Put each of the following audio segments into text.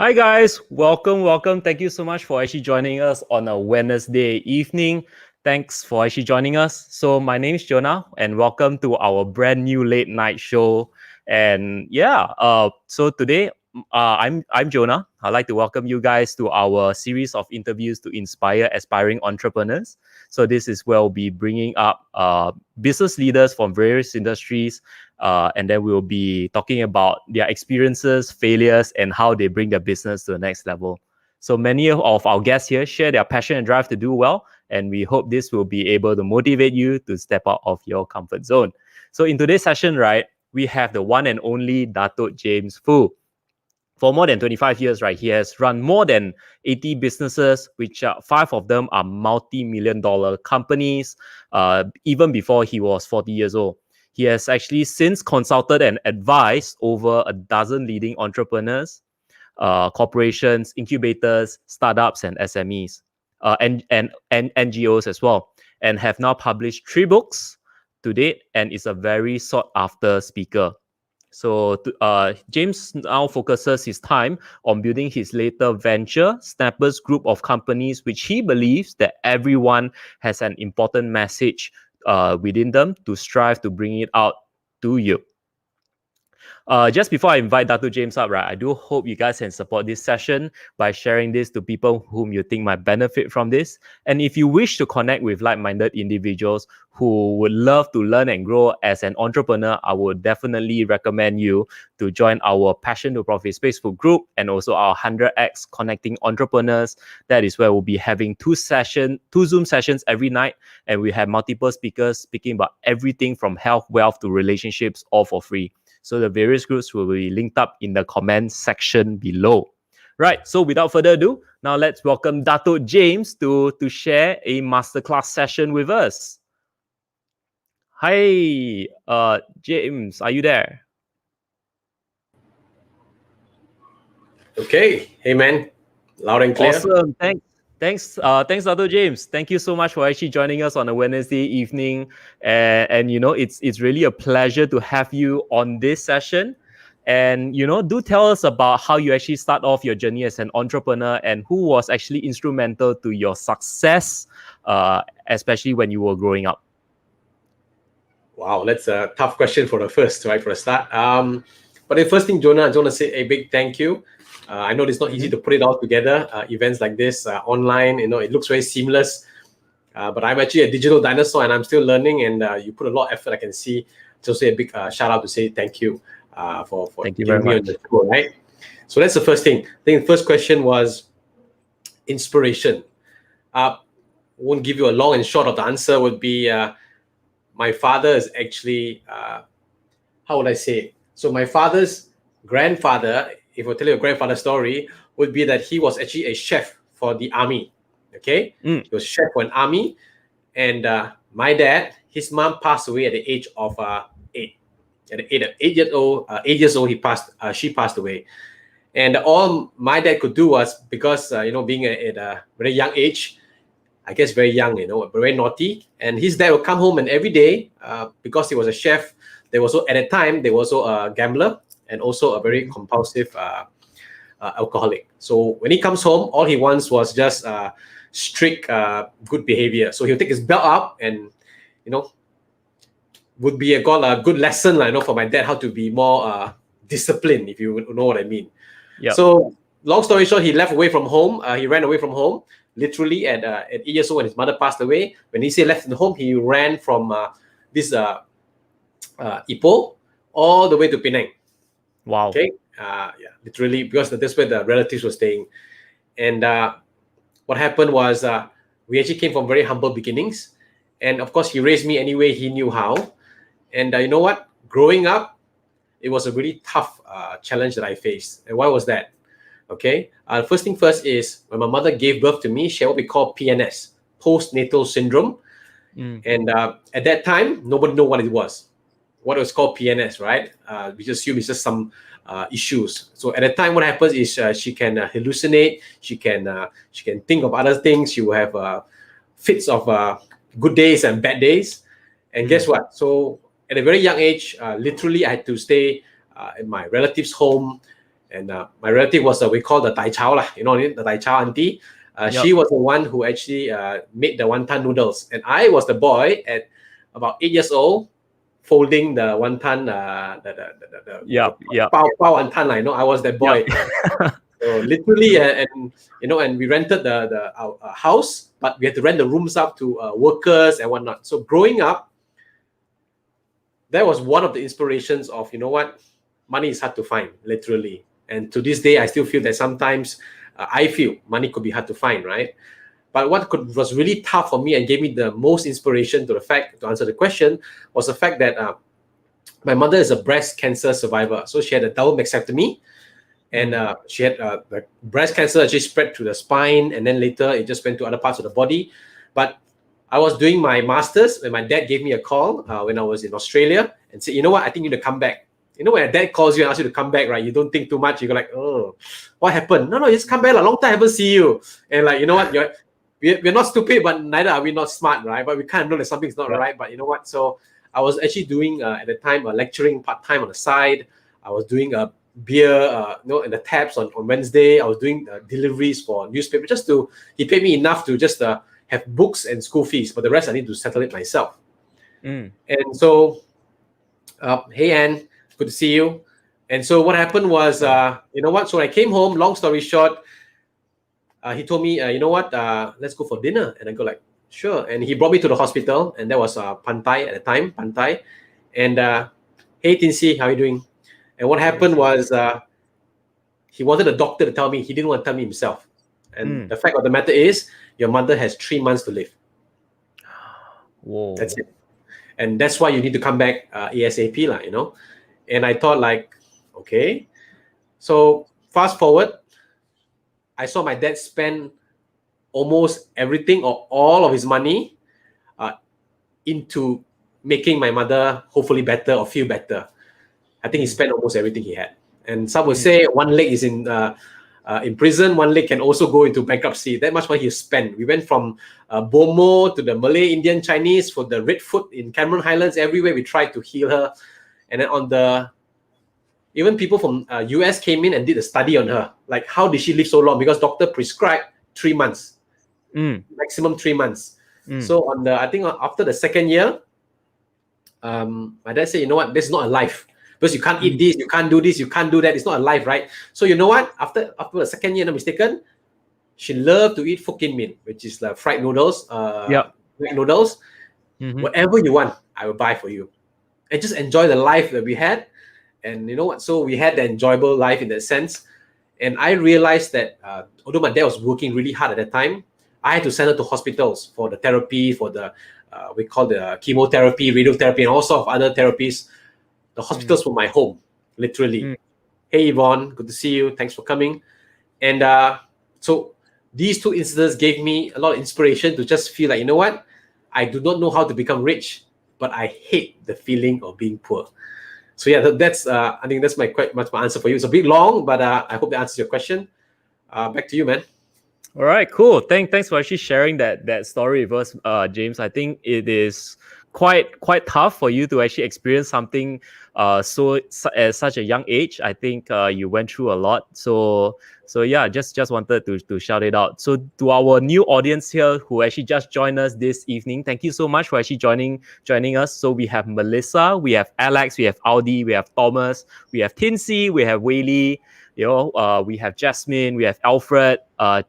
Hi guys, welcome. Thank you so much for actually joining us on a Wednesday evening. Thanks for actually joining us. So my name is Jonah, and welcome to our brand new late night show. And so today, I'm Jonah. I'd like to welcome you guys to our series of interviews to inspire aspiring entrepreneurs. So this is where we'll be bringing up business leaders from various industries, and then we'll be talking about their experiences, failures, and how they bring their business to the next level. So many of our guests here share their passion and drive to do well, and we hope this will be able to motivate you to step out of your comfort zone. So in today's session, right, we have the one and only Datuk James Foo. For more than 25 years, right, he has run more than 80 businesses, which 5 of them are multi-million dollar companies, even before he was 40 years old. He has actually since consulted and advised over a dozen leading entrepreneurs, corporations, incubators, startups, and SMEs, and NGOs as well, and have now published 3 books to date, and is a very sought after speaker. So James now focuses his time on building his later venture, Snappers Group of companies, which he believes that everyone has an important message within them to strive to bring it out to you. Just before I invite Dr. James up, right, I do hope you guys can support this session by sharing this to people whom you think might benefit from this. And if you wish to connect with like-minded individuals who would love to learn and grow as an entrepreneur, I would definitely recommend you to join our Passion to Profit Facebook group and also our 100X Connecting Entrepreneurs. That is where we'll be having 2 Zoom sessions every night, and we have multiple speakers speaking about everything from health, wealth to relationships, all for free. So the various groups will be linked up in the comment section below. Right, so without further ado, now let's welcome Datuk James to share a masterclass session with us. Hi, James, are you there? Okay, hey man, loud and clear. Awesome, Thanks, Dr. James. Thank you so much for actually joining us on a Wednesday evening. And you know, it's really a pleasure to have you on this session. And you know, do tell us about how you actually start off your journey as an entrepreneur and who was actually instrumental to your success, especially when you were growing up. Wow, that's a tough question for the first, right? For the start. But the first thing, Jonah, I just want to say a big thank you. I know it's not easy to put it all together. Events like this online, you know, it looks very seamless. But I'm actually a digital dinosaur and I'm still learning. And you put a lot of effort. I can see. Just say a big shout out to say thank you for Thank you very much. on the show, right? So that's the first thing. I think the first question was inspiration. Won't give you a long and short of the answer. Would be my father is actually how would I say? So my father's grandfather, if I tell you a grandfather story, would be that he was actually a chef for the army. Okay, he was chef for an army, and my dad, his mom passed away at the age of 8. At the 8 years old, she passed away, and all my dad could do was because you know, being at a very young age, I guess very young, you know, very naughty, and his dad would come home and every day, because he was a chef, there was also, at that time, there was also a gambler and also a very compulsive alcoholic. So when he comes home, all he wants was just strict good behavior. So he'll take his belt up and, you know, would be a good lesson, you know, for my dad how to be more disciplined, if you know what I mean. Yep. So long story short, he left away from home. He ran away from home. Literally at 8 years old when his mother passed away. When he say left the home, he ran from this Ipoh all the way to Penang. Wow. Okay, yeah, literally, because that's where the relatives were staying. And what happened was we actually came from very humble beginnings, and of course he raised me any way he knew how. And you know what? Growing up, it was a really tough challenge that I faced. And why was that? Okay, first thing first is when my mother gave birth to me, she had what we call PNS, postnatal syndrome. And at that time, nobody knew what it was. What it was called PNS, right? We just assume it's just some issues. So at that time, what happens is she can hallucinate. She can think of other things. She will have fits of good days and bad days. And guess what? So at a very young age, literally, I had to stay in my relative's home. And my relative was we call the Tai Chow lah, the Tai Chow auntie. She was the one who actually made the wonton noodles, and I was the boy at about 8 years old, folding the wonton, the pao wonton. I was that boy. So literally, and we rented our house, but we had to rent the rooms up to workers and whatnot. So growing up, that was one of the inspirations of, money is hard to find, literally. And to this day, I still feel that sometimes I feel money could be hard to find, right? But what was really tough for me and gave me the most inspiration to answer the question was the fact that my mother is a breast cancer survivor. So she had a double mastectomy, and she had the breast cancer actually spread to the spine, and then later it just went to other parts of the body. But I was doing my master's when my dad gave me a call when I was in Australia and said, I think you need to come back. When a dad calls you and asks you to come back, right? You don't think too much. You go like, oh, what happened? No, just come back. A long time I haven't see you. And like, we're not stupid, but neither are we not smart, right? But we kind of know that something's not right. But you know what? So I was actually doing at the time lecturing part-time on the side. I was doing a beer, in the taps on Wednesday. I was doing deliveries for newspaper he paid me enough to just have books and school fees, but the rest I need to settle it myself. And so, hey Anne, good to see you. And so what happened was, So when I came home, long story short, he told me, let's go for dinner. And I go like, sure. And he brought me to the hospital, and that was Pantai at the time, Pantai. And hey Tinsy, how are you doing? And what happened was he wanted a doctor to tell me. He didn't want to tell me himself. And the fact of the matter is, your mother has 3 months to live. Whoa. That's it. And that's why you need to come back ASAP, And I thought like, okay. So fast forward, I saw my dad spend almost everything or all of his money into making my mother hopefully better or feel better. I think he spent almost everything he had. And some would say one leg is in prison, one leg can also go into bankruptcy. That much money he spent. We went from Bomo to the Malay, Indian, Chinese for the Redfoot in Cameron Highlands. Everywhere we tried to heal her. And then even people from US came in and did a study on her. Like, how did she live so long? Because doctor prescribed 3 months, maximum 3 months. So I think after the second year, my dad said, you know what, this is not a life. Because you can't eat this, you can't do this, you can't do that. It's not a life, right? So you know what? After the second year, not mistaken, she loved to eat Hokkien Min, which is like fried noodles, black noodles. Whatever you want, I will buy for you. And just enjoy the life that we had. And you know what? So we had the enjoyable life in that sense. And I realized that although my dad was working really hard at that time, I had to send her to hospitals for the therapy, for the, we call the chemotherapy, radiotherapy, and all sorts of other therapies. The hospitals were my home, literally. Hey, Yvonne, good to see you. Thanks for coming. And so these two incidents gave me a lot of inspiration to just feel like, you know what? I do not know how to become rich, but I hate the feeling of being poor. So yeah, that's I think that's my answer for you. It's a bit long, but I hope that answers your question. Back to you, man. All right, cool. Thanks for actually sharing that story with us, James. I think it is quite tough for you to actually experience something so at such a young age. I think you went through a lot. So yeah, just wanted to shout it out. So to our new audience here who actually just joined us this evening, thank you so much for actually joining us. So we have Melissa, we have Alex, we have Audi, we have Thomas, we have Tinsy, we have Whaley, we have Jasmine, we have Alfred,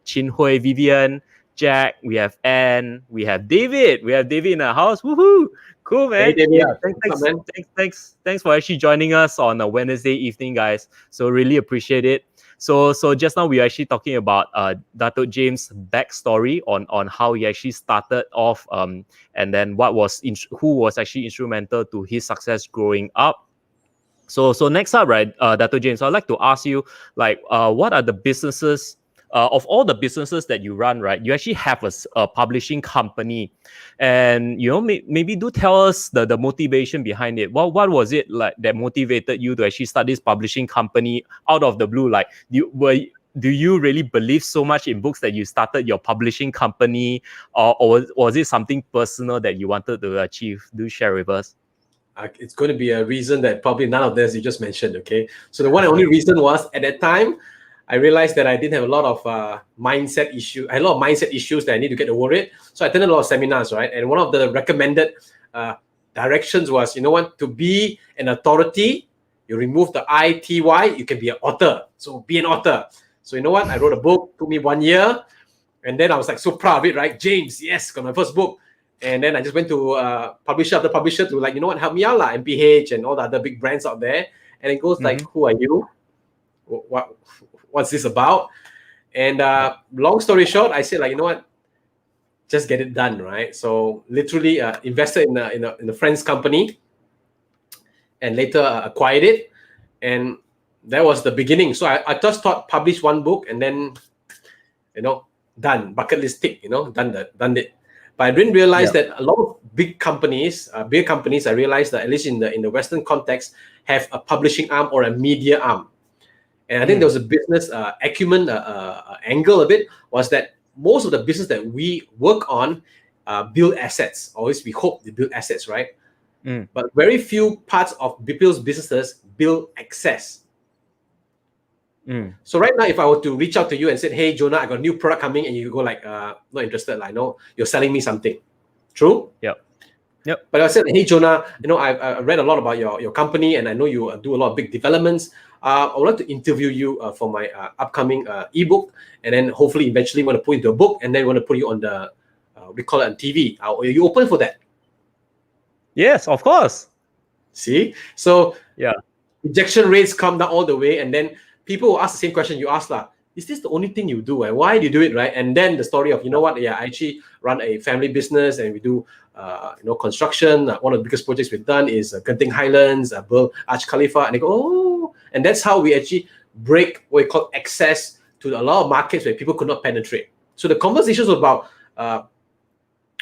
Chin Hui, Vivian, Jack, we have Anne, we have David. We have David in our house. Woohoo! Cool, man. Hey, David. Yeah, thanks for actually joining us on a Wednesday evening, guys. So really appreciate it. So just now we are actually talking about Dato James' backstory on how he actually started off, and then who was actually instrumental to his success growing up. So next up, right, Dato James, I'd like to ask you, like, what are the businesses? Of all the businesses that you run, right, you actually have a publishing company, and maybe do tell us the motivation behind it. What was it like that motivated you to actually start this publishing company out of the blue? Like, do you really believe so much in books that you started your publishing company, or was it something personal that you wanted to achieve? Do share with us. it's going to be a reason that probably none of this you just mentioned. Okay, so the one and only reason was at that time I realized that I didn't have a lot of mindset issues. I had a lot of mindset issues that I need to get over it. So I attended a lot of seminars, right? And one of the recommended directions was, you know what, to be an authority, you remove the ITY, you can be an author. So be an author. So you know what, I wrote a book, took me 1 year, and then I was like so proud of it, right? James, yes, got my first book. And then I just went to publisher after publisher to like, you know what, help me out, MPH and all the other big brands out there. And it goes like, who are you? What's this about? And long story short, I said, like, you know what, just get it done, right? So literally invested in a friend's company and later acquired it. And that was the beginning. So I just thought publish one book and then, you know, done, bucket list tick, you know, done it. But I didn't realize that a lot of big companies, I realized that at least in the Western context, have a publishing arm or a media arm. And I think there was a business acumen angle of it, was that most of the business that we work on build assets. Always we hope they build assets, right? But very few parts of people's businesses build access. So right now, if I were to reach out to you and said, hey, Jonah, I got a new product coming, and you go like, not interested, like, no, you're selling me something. True? Yep. But I said, hey, Jonah, you know, I read a lot about your company, and I know you do a lot of big developments. I would like to interview you for my upcoming ebook, and then hopefully eventually want to put into a book, and then want to put you on the, we call it on TV. Are you open for that? Yes, of course. See? So yeah, rejection rates come down all the way, and then people will ask the same question you asked, is this the only thing you do? And why do you do it, right? And then the story of, you know what, I actually run a family business, and we do construction. One of the biggest projects we've done is Genting Highlands, Burj Khalifa, and they go, oh, and that's how we actually break what we call access to a lot of markets where people could not penetrate. So the conversations were about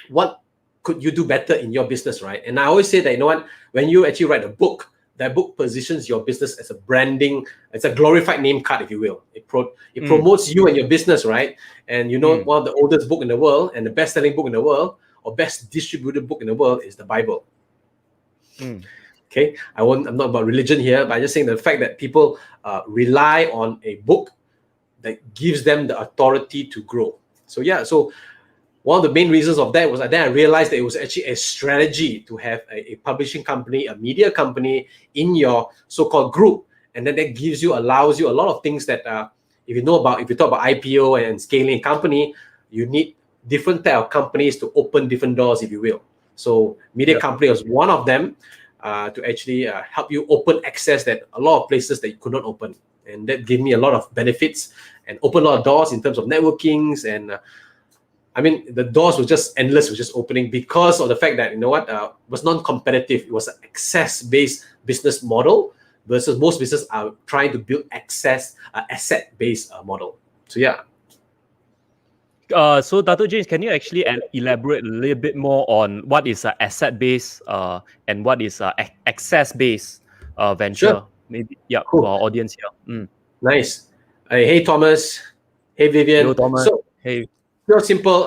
what could you do better in your business, right? And I always say that, you know what, when you actually write a book, that book positions your business as a branding, it's a glorified name card, if you will. It promotes you and your business, right? And you know, one of the oldest book in the world and the best-selling book in the world, or best distributed book in the world, is the Bible. Okay, I'm not about religion here, but I'm just saying the fact that people rely on a book that gives them the authority to grow. So yeah, so one of the main reasons of that was that then I realized that it was actually a strategy to have a publishing company, a media company in your so-called group. And then that allows you a lot of things that if you talk about IPO and scaling a company, you need different type of companies to open different doors, if you will. So media company was one of them to actually help you open access that a lot of places that you could not open. And that gave me a lot of benefits and opened a lot of doors in terms of networkings. And I mean, the doors were just endless, was just opening because of the fact that, you know what, it was non-competitive. It was an access-based business model versus most businesses are trying to build asset-based model. So yeah. So Dato' James, can you actually elaborate a little bit more on what is an asset-based and what is an access-based venture? Sure. Maybe, yeah, Cool. for our audience here. Nice. Hey, Thomas. Hey, Vivian. Hello, Thomas. So, hey. Pure simple.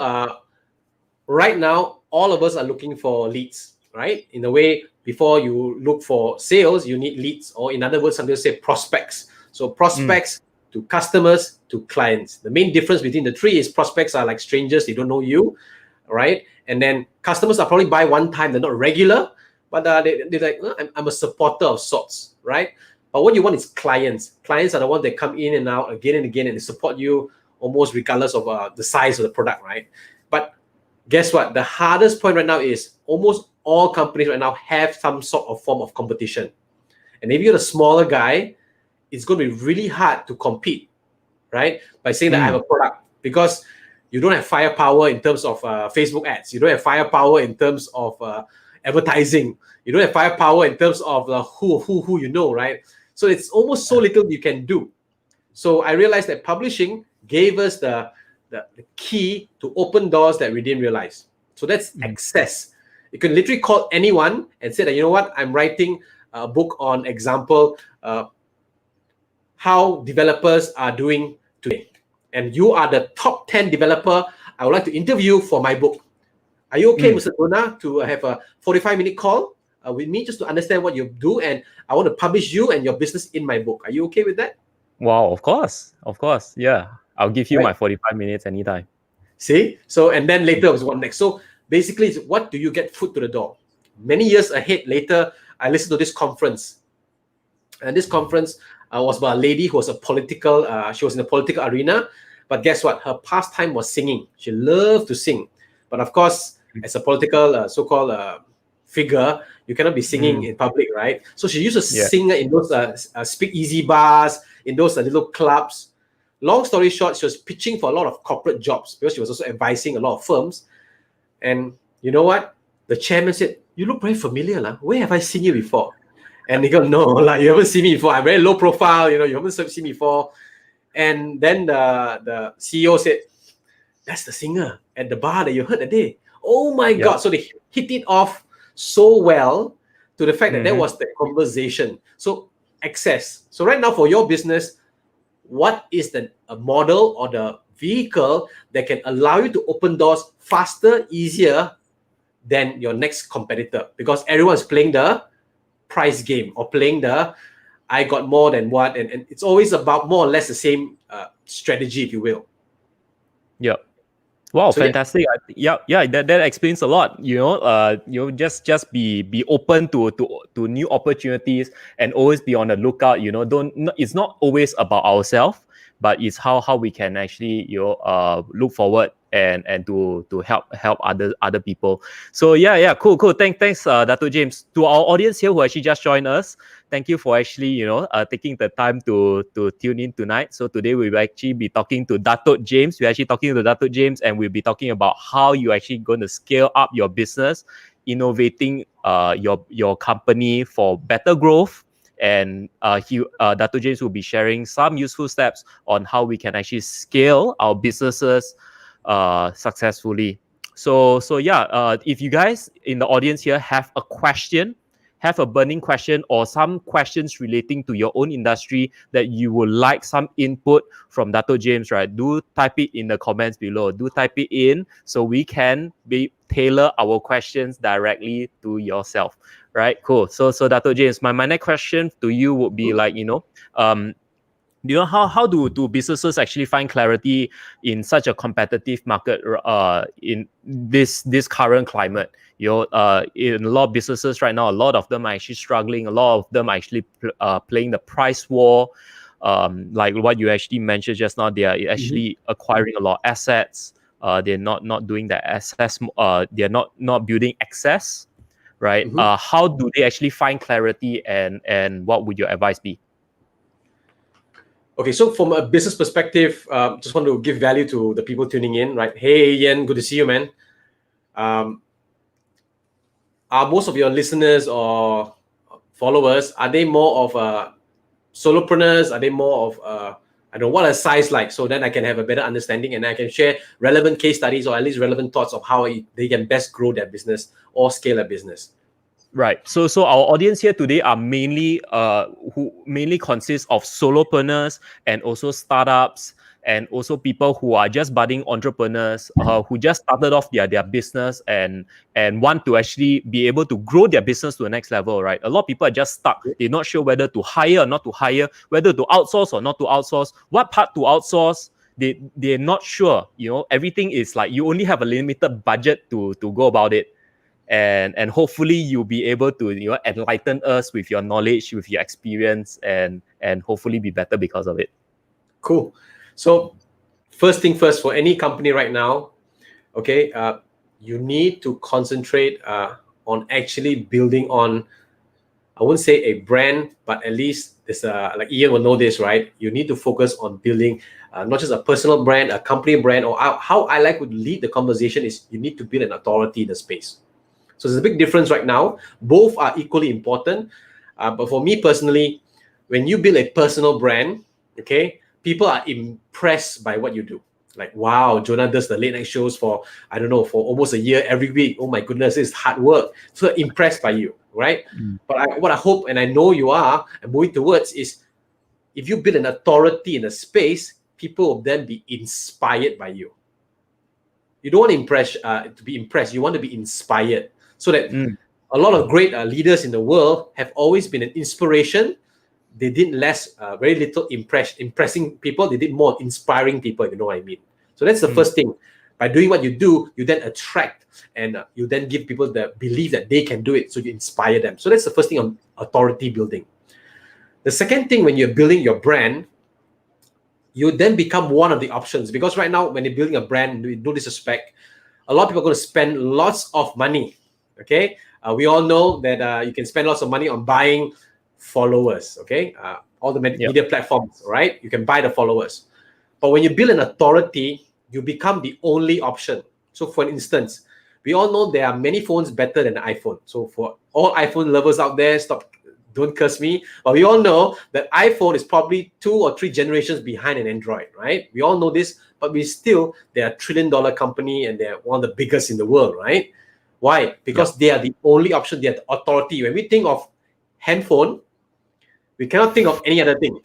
Right now, all of us are looking for leads, right? In a way, before you look for sales, you need leads, or in other words, some people say prospects. So prospects to customers to clients. The main difference between the three is prospects are like strangers, they don't know you, right? And then customers are probably buy one time, they're not regular, but they're like, I'm a supporter of sorts, right? But what you want is clients. Clients are the ones that come in and out again and again, and they support you almost regardless of the size of the product, right? But guess what? The hardest point right now is almost all companies right now have some sort of form of competition. And if you're a smaller guy, it's going to be really hard to compete, right? By saying that I have a product, because you don't have firepower in terms of Facebook ads. You don't have firepower in terms of advertising. You don't have firepower in terms of who you know, right? So it's almost so little you can do. So I realized that publishing gave us the key to open doors that we didn't realize. So that's access. You can literally call anyone and say that, you know what, I'm writing a book on example, how developers are doing today. And you are the top 10 developer I would like to interview for my book. Are you okay, Mr. Jonah, to have a 45-minute call with me just to understand what you do, and I want to publish you and your business in my book. Are you okay with that? Wow, of course. Yeah. I'll give you Right. my 45 minutes anytime. See? So, and then later was what next. So basically, it's what do you get foot to the door? Many years ahead, later, I listened to this conference. And this conference was by a lady who was she was in the political arena. But guess what? Her pastime was singing. She loved to sing. But of course, as a political so-called figure, you cannot be singing in public, right? So she used to Yeah. sing in those speakeasy bars, in those little clubs. Long story short, she was pitching for a lot of corporate jobs because she was also advising a lot of firms. And you know what? The chairman said, "You look very familiar, lah. Where have I seen you before?" And he go, "No, like you haven't seen me before. I'm very low profile. You haven't seen me before." And then the CEO said, "That's the singer at the bar that you heard that day." Oh my God! So they hit it off so well to the fact that that was the conversation. So access. So right now for your business, what is the model or the vehicle that can allow you to open doors faster, easier than your next competitor? Because everyone's playing the price game or playing the I got more than what, and it's always about more or less the same strategy, if you will. Yeah. Wow, So yeah. fantastic! That explains a lot. Just be open to new opportunities and always be on the lookout. It's not always about ourselves, but it's how we can actually look forward and to help other people. So cool. Thanks, Dato James. To our audience here who actually just joined us, thank you for actually taking the time to tune in tonight. So today we will actually be talking to Dato James. We're actually talking to Dato James, and we'll be talking about how you actually going to scale up your business, innovating your company for better growth. And Dato James will be sharing some useful steps on how we can actually scale our businesses successfully. If you guys in the audience here have a question, have a burning question or some questions relating to your own industry that you would like some input from Dato James, right? Do type it in the comments below. Do type it in so we can tailor our questions directly to yourself, right? Cool. So Dato James, my next question to you would be like, how do businesses actually find clarity in such a competitive market in this current climate? In a lot of businesses right now, a lot of them are actually struggling. A lot of them are actually playing the price war. Like what you actually mentioned just now, they are actually acquiring a lot of assets. They're not doing the access. They're not building access, right? How do they actually find clarity, and what would your advice be? Okay, so from a business perspective, just want to give value to the people tuning in, right? Hey, Ian, good to see you, man. Are most of your listeners or followers, are they more of solopreneurs? Are they more of, I don't know, what a size like? So then I can have a better understanding and I can share relevant case studies or at least relevant thoughts of how they can best grow their business or scale a business. Right. So our audience here today are mainly who mainly consists of solopreneurs and also startups and also people who are just budding entrepreneurs who just started off their business and want to actually be able to grow their business to the next level, right? A lot of people are just stuck. They're not sure whether to hire or not to hire, whether to outsource or not to outsource, what part to outsource. They're not sure. Everything is like you only have a limited budget to go about it. And hopefully you'll be able to enlighten us with your knowledge, with your experience, and hopefully be better because of it. Cool. So first thing first, for any company right now, okay, you need to concentrate on actually building on, I wouldn't say a brand, but at least there's like Ian will know this, right? You need to focus on building not just a personal brand, a company brand, or how I like would lead the conversation is you need to build an authority in the space. So there's a big difference right now. Both are equally important. But for me personally, when you build a personal brand, okay, people are impressed by what you do. Like, wow, Jonah does the late night shows for, I don't know, for almost a year every week. Oh my goodness, it's hard work. So impressed by you, right? But what I hope, and I know you are, and moving towards is, if you build an authority in a space, people will then be inspired by you. You don't want to be impressed. You want to be inspired. So that a lot of great leaders in the world have always been an inspiration. They did very little impressing people. They did more inspiring people, if you know what I mean. So that's the first thing. By doing what you do, you then attract and you then give people the belief that they can do it. So you inspire them. So that's the first thing on authority building. The second thing, when you're building your brand, you then become one of the options. Because right now, when you're building a brand, no disrespect, a lot of people are going to spend lots of money. Okay, we all know that you can spend lots of money on buying followers. Okay, all the media platforms, right? You can buy the followers. But when you build an authority, you become the only option. So for instance, we all know there are many phones better than the iPhone. So for all iPhone lovers out there, don't curse me. But we all know that iPhone is probably 2 or 3 generations behind an Android, right? We all know this, but they're a $1 trillion company and they're one of the biggest in the world, right? Why? Because they are the only option, they are the authority. When we think of handphone, we cannot think of any other thing,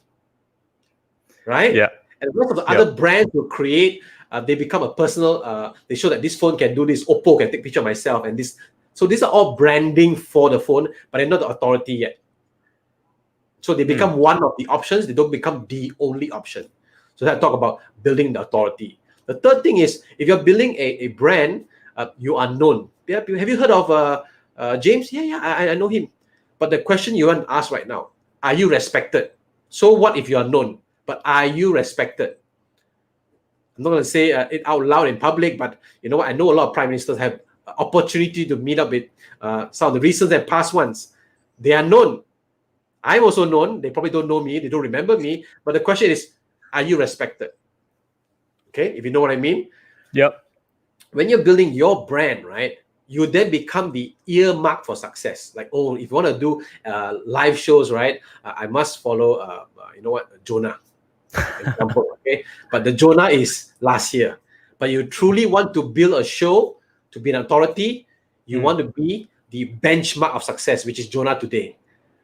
right? Yeah. And most of the other brands will create, they become a personal, they show that this phone can do this, Oppo can take picture of myself and this. So these are all branding for the phone, but they're not the authority yet. So they become one of the options. They don't become the only option. So that talk about building the authority. The third thing is, if you're building a brand, you are known. Have you heard of James? Yeah, I know him. But the question you want to ask right now, are you respected? So what if you are known, but are you respected? I'm not going to say it out loud in public, but you know what? I know a lot of prime ministers have opportunity to meet up with some of the recent and past ones. They are known. I'm also known. They probably don't know me. They don't remember me. But the question is, are you respected? Okay, if you know what I mean. Yep. When you're building your brand, right, you then become the earmark for success. Like, oh, if you want to do live shows, right, I must follow, Jonah, example, okay? But the Jonah is last year. But you truly want to build a show to be an authority, you want to be the benchmark of success, which is Jonah today.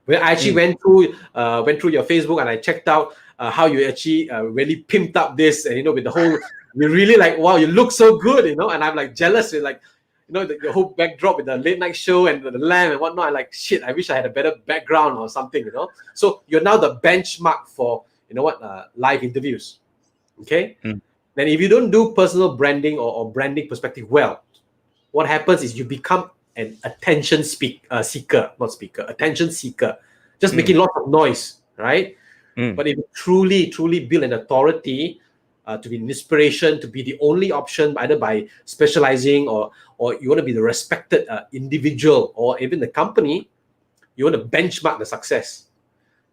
Where I actually went through your Facebook and I checked out how you actually really pimped up this, and with the whole, you're really like, wow, you look so good, and I'm like jealous with like, the whole backdrop with the late night show and the lamp and whatnot. I'm like, shit, I wish I had a better background or something, So you're now the benchmark for, live interviews. Okay. Then if you don't do personal branding or branding perspective well, what happens is you become an attention attention seeker, just making lots of noise, right? But if you truly build an authority to be an inspiration, to be the only option, either by specializing or you want to be the respected individual or even the company, you want to benchmark the success.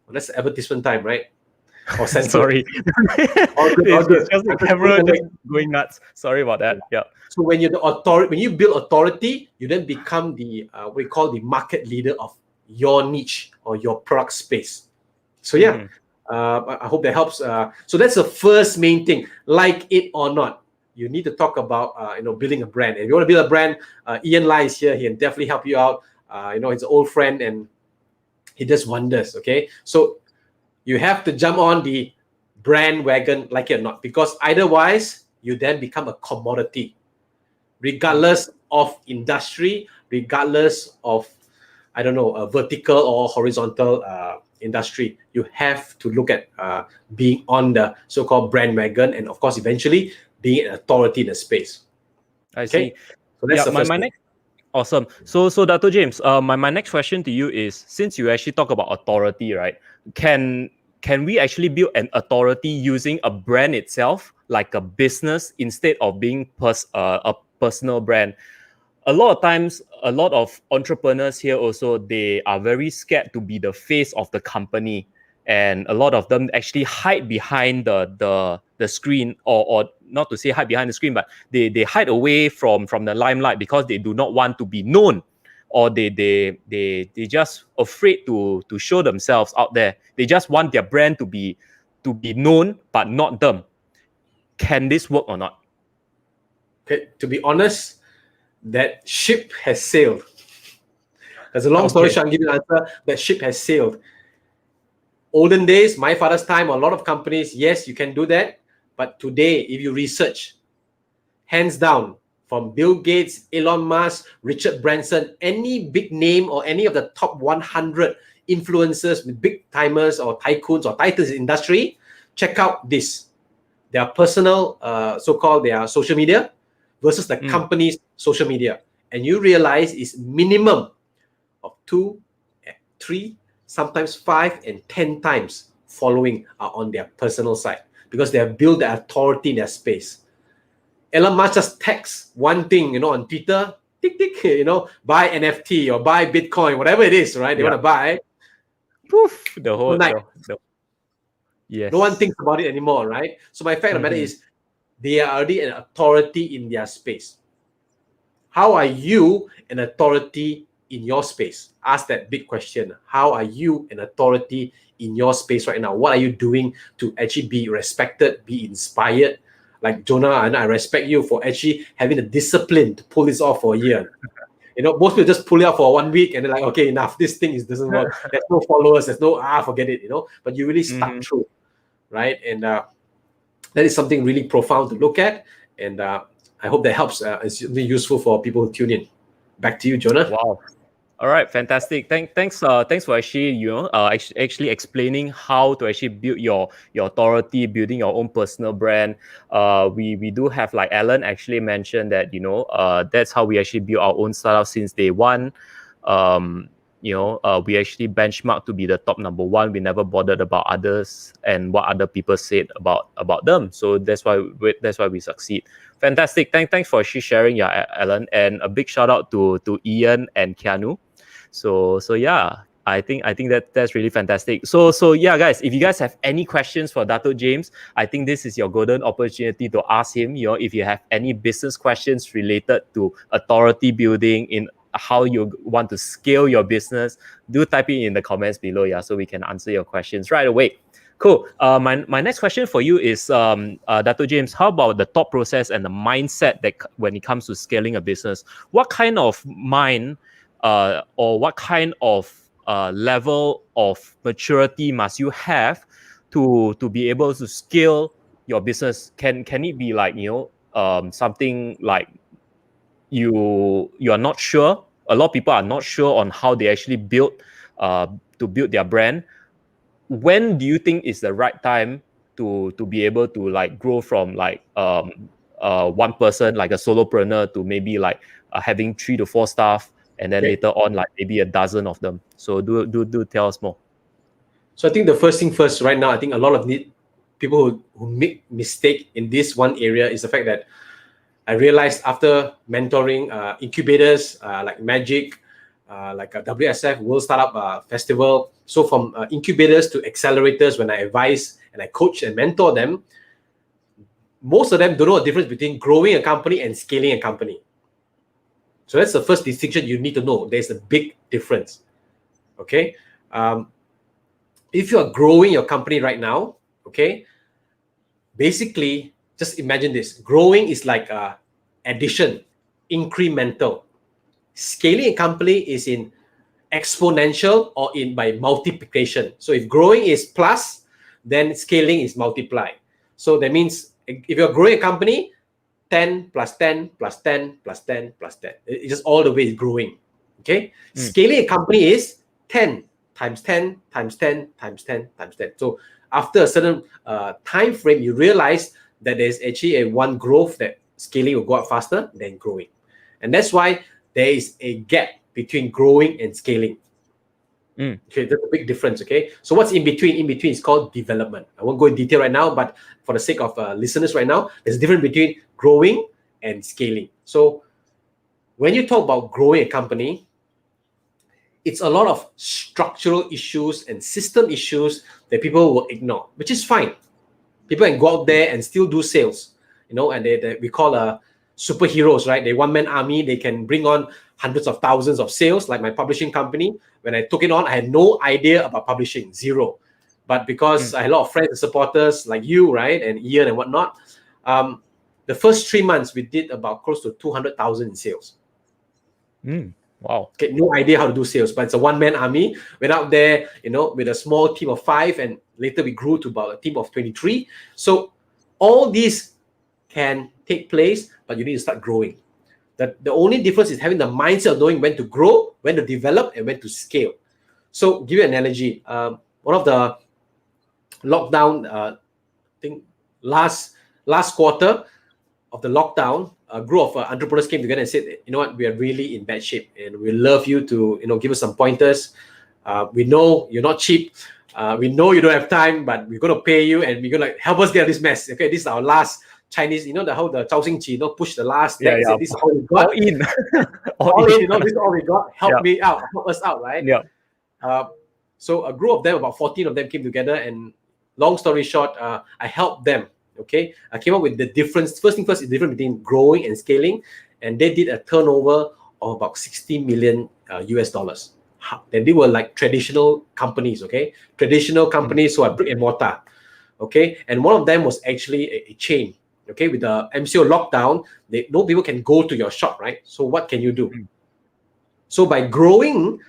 Well, that's advertisement time, right? Or Sorry. It's just the camera just going nuts. Sorry about that. Yeah. So when you're the authority, when you build authority, you then become the what we call the market leader of your niche or your product space. So yeah, I hope that helps. So that's the first main thing. Like it or not, you need to talk about building a brand. If you want to build a brand, Ian Lai is here. He can definitely help you out. He's an old friend and he does wonders. Okay, so you have to jump on the brand wagon, like it or not, because otherwise you then become a commodity, regardless of industry, regardless of, I don't know, a vertical or horizontal industry. You have to look at being on the so-called brand wagon, and of course, eventually being an authority in the space. I see. So that's the first thing. Awesome. So Dr. James, my next question to you is, since you actually talk about authority, right? Can we actually build an authority using a brand itself, like a business, instead of being a personal brand? A lot of times, a lot of entrepreneurs here also, they are very scared to be the face of the company. And a lot of them actually hide behind the screen, or not to say hide behind the screen, but they hide away from the limelight because they do not want to be known, or they just afraid to show themselves out there. They just want their brand to be known, but not them. Can this work or not? Okay, to be honest, that ship has sailed. There's a long story short, I'll give you an answer. That ship has sailed. Olden days, my father's time, a lot of companies, yes, you can do that. But today, if you research, hands down, from Bill Gates, Elon Musk, Richard Branson, any big name or any of the top 100 influencers with big timers or tycoons or titans in industry, check out this. Their personal, so-called their social media versus the company's social media. And you realize it's minimum of 2, 3, sometimes 5 and 10 times following are on their personal side because they have built the authority in their space. Elon Musk just text one thing, on Twitter, tick, tick, buy NFT or buy Bitcoin, whatever it is, right? They want to buy. Poof, the whole, Overnight. yes. No one thinks about it anymore, right? So my fact of the matter is they are already an authority in their space. How are you an authority in your space? Ask that big question. How are you an authority in your space right now? What are you doing to actually be respected, be inspired? Like Jonah, and I respect you for actually having the discipline to pull this off for a year. Most people just pull it out for 1 week and they're like, okay, enough. This thing doesn't work. There's no followers. There's no, forget it, But you really stuck through, right? And that is something really profound to look at. And I hope that helps. It's really useful for people who tune in. Back to you, Jonah. Wow. All right, fantastic. Thanks for actually actually explaining how to actually build your authority, building your own personal brand. We do have, like Alan actually mentioned, that that's how we actually build our own startup since day one. We actually benchmark to be the top number one. We never bothered about others and what other people said about them. So that's why we succeed. Fantastic. Thanks for sharing, Alan, and a big shout out to Ian and Keanu. So yeah, I think that's really fantastic. So yeah, guys, if you guys have any questions for Dato James, I think this is your golden opportunity to ask him. If you have any business questions related to authority building, in how you want to scale your business, do type it in the comments below, so we can answer your questions right away. Cool. My next question for you is, Dato James, how about the thought process and the mindset that when it comes to scaling a business? What kind of mind or what kind of level of maturity must you have to be able to scale your business? Can it be like something like you are not sure? A lot of people are not sure on how they actually build their brand. When do you think is the right time to be able to like grow from like one person, like a solopreneur, to maybe like having 3 to 4 staff, and then later on like maybe a dozen of them? So do tell us more. So I think the first thing first, right now, I think a lot of people who make mistake in this one area is the fact that I realized after mentoring incubators like Magic, like a WSF, World Startup Festival. So from incubators to accelerators, when I advise and I coach and mentor them, most of them don't know the difference between growing a company and scaling a company. So that's the first distinction you need to know. There's a big difference. Okay. If you are growing your company right now, okay, basically just imagine this. Growing is like addition, incremental. Scaling a company is in exponential or by multiplication. So if growing is plus, then scaling is multiply. So that means if you're growing a company, 10 plus 10 plus 10 plus 10 plus 10. It's just all the way growing. Okay. Scaling a company is 10 times 10 times 10 times 10 times 10. So after a certain time frame, you realize that there's actually a one growth that scaling will go up faster than growing. And that's why there is a gap between growing and scaling. Okay, that's a big difference. Okay, so what's in between? In between is called development. I won't go in detail right now, but for the sake of listeners right now, there's a difference between growing and scaling. So when you talk about growing a company, it's a lot of structural issues and system issues that people will ignore, which is fine. People can go out there and still do sales, and we call superheroes, right? They one-man army. They can bring on hundreds of thousands of sales, like my publishing company. When I took it on, I had no idea about publishing, zero. But because I had a lot of friends and supporters like you, right, and Ian and whatnot, the first 3 months, we did about close to 200,000 in sales. Wow. Okay, no idea how to do sales, but it's a one-man army. Went out there, with a small team of 5, and later we grew to about a team of 23. So all these can take place, but you need to start growing. That the only difference is having the mindset of knowing when to grow, when to develop, and when to scale. So give you an analogy. One of the lockdown, I think last quarter of the lockdown, a group of entrepreneurs came together and said, you know what, we are really in bad shape, and we love you to, give us some pointers. We know you're not cheap. We know you don't have time, but we're going to pay you, and we're going to help us get out of this mess. Okay, this is our last Chinese, how the Zhao Xingqi, push the last deck. Yeah. This is all we got. All in. all in, this is all we got. Help me out, help us out, right? Yeah. So a group of them, about 14 of them, came together, and long story short, I helped them. Okay, I came up with the difference. First thing first is the difference between growing and scaling, and they did a turnover of about 60 million US dollars. And they were like traditional companies, okay? Traditional companies who are brick and mortar, okay? And one of them was actually a chain, okay? With the MCO lockdown, no people can go to your shop, right? So what can you do? So by growing,